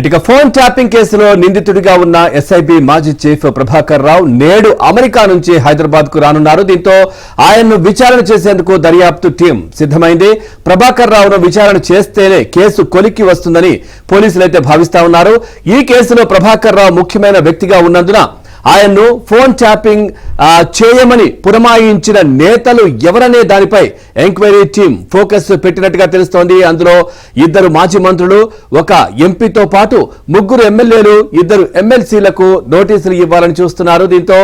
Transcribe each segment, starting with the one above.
ఇక phone tapping కేసులో నిందితుడిగా ఉన్న ఎస్ఐబి మాజీ చీఫ్ ప్రభాకర్ రావు నేడు అమెరికా నుంచి హైదరాబాద్ కు రానున్నారు. దీంతో ఆయన్ను విచారణ చేసేందుకు దర్యాప్తు టీం సిద్ధమైంది. ప్రభాకర్ రావును విచారణ చేస్తేనే కేసు కొలిక్కి వస్తుందని పోలీసులైతే భావిస్తా ఉన్నారు. ఈ కేసులో ప్రభాకర్ రావు ముఖ్యమైన వ్యక్తిగా ఉన్నందున ఆయన్ను ఫోన్ ట్యాపింగ్ చేయమని పురమాయించిన నేతలు ఎవరనే దానిపై ఎంక్వైరీ టీం ఫోకస్ పెట్టినట్టుగా తెలుస్తోంది. అందులో 2 మాజీ మంత్రులు, 1 ఎంపీతో పాటు 3 ఎమ్మెల్యేలు, 2 ఎమ్మెల్సీలకు నోటీసులు ఇవ్వాలని చూస్తున్నారు. దీంతో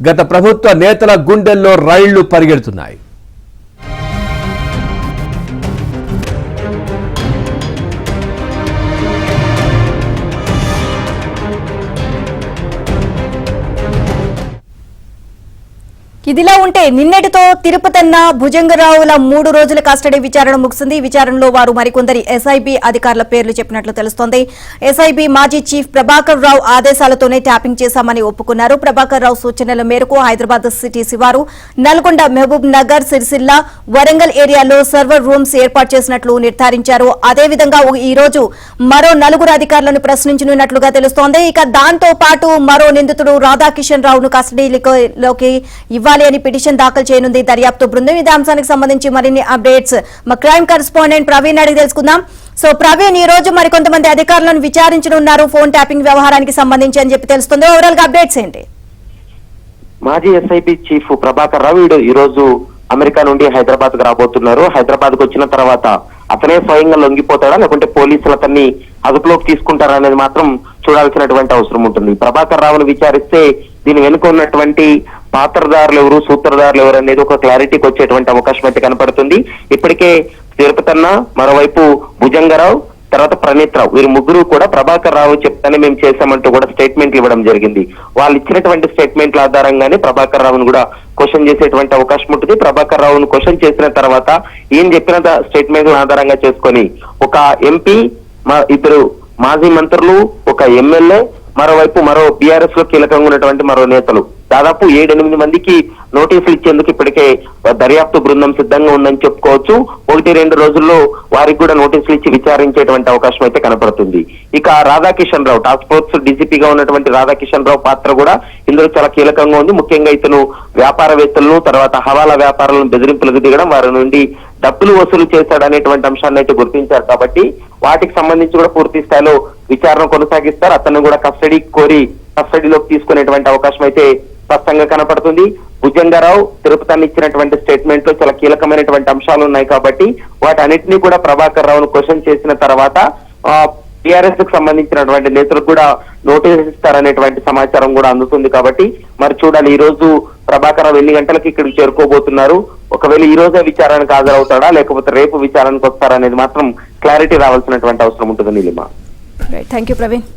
గత ప్రభుత్వ నేతల గుండెల్లో రైళ్లు పరిగెడుతున్నాయి. ఇదిలా ఉంటే నిన్నటితో తిరుపతన్న భుజంగరావుల 3 రోజుల కస్టడీ విచారణ ముగిసింది. ఈ విచారణలో వారు మరికొందరి ఎస్ఐబి అధికారుల పేర్లు చెప్పినట్లు తెలుస్తోంది. ఎస్ఐబి మాజీ చీఫ్ ప్రభాకర్ రావు ఆదేశాలతోనే ట్యాపింగ్ చేశామని ఒప్పుకున్నారు. ప్రభాకర్ రావు సూచనల మేరకు హైదరాబాద్ సిటీ శివారు, నల్గొండ, మహబూబ్ నగర్, సిరిసిల్ల, వరంగల్ ఏరియాలో సర్వర్ రూమ్స్ ఏర్పాటు చేసినట్లు నిర్ధారించారు. అదేవిధంగా ఈ రోజు మరో 4 అధికారులను ప్రశ్నించనున్నట్లుగా తెలుస్తోంది. ఇక దాంతో పాటు మరో నిందితుడు రాధాకిషన్ రావును కస్టడీలోకి ఇవ్వాలి అని పిటిషన్ దాఖలు చేయనుంది దర్యాప్తు బృందం. ఇదే అంశానికి సంబంధించి మరిన్ని అప్డేట్స్ మా క్రైమ్ కరెస్పాండెంట్ ప్రవీణ్ అడిగి తెలుసుకుందాం. సో ప్రవీణ్, ఈ రోజు మరికొంతమంది అధికారులను విచారించనున్నారు ఫోన్ ట్యాపింగ్ వ్యవహారానికి సంబంధించి అని చెప్పి తెలుస్తుంది. ఓవరాల్ గా అప్డేట్స్ ఏంటి? మాజీ ఎస్ఐబి చీఫ్ ప్రభాకర్ రావు ఈ రోజు అమెరికా నుండి హైదరాబాద్ కు రాబోతున్నారు. హైదరాబాద్ కు వచ్చిన తర్వాత అతనే స్వయంగా లొంగిపోతాడా లేకుంటే పోలీసులు అతన్ని అదుపులోకి తీసుకుంటారా అనేది మాత్రం చూడాల్సినటువంటి అవసరం ఉంటుంది. ప్రభాకర్ రావును విచారిస్తే దీని వెనుక ఉన్నటువంటి పాత్రదారులు ఎవరు, సూత్రధారులు ఎవరు అనేది ఒక క్లారిటీకి వచ్చేటువంటి అవకాశం అయితే కనపడుతుంది. ఇప్పటికే తిరుపతన్న, మరోవైపు భుజంగరావు, తర్వాత ప్రణీత్ రావు, వీరు 3 కూడా ప్రభాకర్ రావు చెప్తానే మేము చేశామంటూ కూడా స్టేట్మెంట్లు ఇవ్వడం జరిగింది. వాళ్ళు ఇచ్చినటువంటి స్టేట్మెంట్ల ఆధారంగానే ప్రభాకర్ రావును కూడా క్వశ్చన్ చేసేటువంటి అవకాశం ఉంటుంది. ప్రభాకర్ రావును క్వశ్చన్ చేసిన తర్వాత ఏం చెప్పిన స్టేట్మెంట్ల ఆధారంగా చేసుకొని ఒక ఎంపీ, 2 మాజీ మంత్రులు, 1 ఎమ్మెల్యే, మరోవైపు మరో బీఆర్ఎస్ లో కీలకంగా ఉన్నటువంటి మరో నేతలు, దాదాపు 7-8 మందికి నోటీసులు ఇచ్చేందుకు ఇప్పటికే దర్యాప్తు బృందం సిద్ధంగా ఉందని చెప్పుకోవచ్చు. 1-2 రోజుల్లో వారికి కూడా నోటీసులు ఇచ్చి విచారించేటువంటి అవకాశం అయితే కనపడుతుంది. ఇక రాధాకిషన్ రావు, టాస్క్ ఫోర్స్ డీజీపీగా ఉన్నటువంటి రాధాకిషన్ రావు పాత్ర కూడా ఇందులో చాలా కీలకంగా ఉంది. ముఖ్యంగా ఇతను వ్యాపారవేత్తలను, తర్వాత హవాలా వ్యాపారాలను బెదిరింపులకు దిగడం, వారి నుండి డబ్బులు వసూలు చేశాడనేటువంటి అంశాన్ని అయితే గుర్తించారు. కాబట్టి వాటికి సంబంధించి కూడా పూర్తి స్థాయిలో విచారణ కొనసాగిస్తారు. అతన్ని కూడా కస్టడీలోకి తీసుకునేటువంటి అవకాశం అయితే స్పష్టంగా కనపడుతుంది. భుజంగరావు, తిరుపతిని ఇచ్చినటువంటి స్టేట్మెంట్ లో చాలా కీలకమైనటువంటి అంశాలు ఉన్నాయి. కాబట్టి వాటన్నిటినీ కూడా ప్రభాకర్ రావును క్వశ్చన్ చేసిన తర్వాత టీఆర్ఎస్ కు సంబంధించినటువంటి నేతలకు కూడా నోటీస్ ఇస్తారనేటువంటి సమాచారం కూడా అందుతుంది. కాబట్టి మరి చూడాలి, ఈ రోజు ప్రభాకర్ రావు ఎన్ని గంటలకు ఇక్కడికి చేరుకోబోతున్నారు, ఒకవేళ ఈ రోజే విచారణకు హాజరవుతాడా లేకపోతే రేపు విచారణకు వస్తారా అనేది మాత్రం క్లారిటీ రావాల్సినటువంటి అవసరం ఉంటుంది. Neelima, thank you Praveen.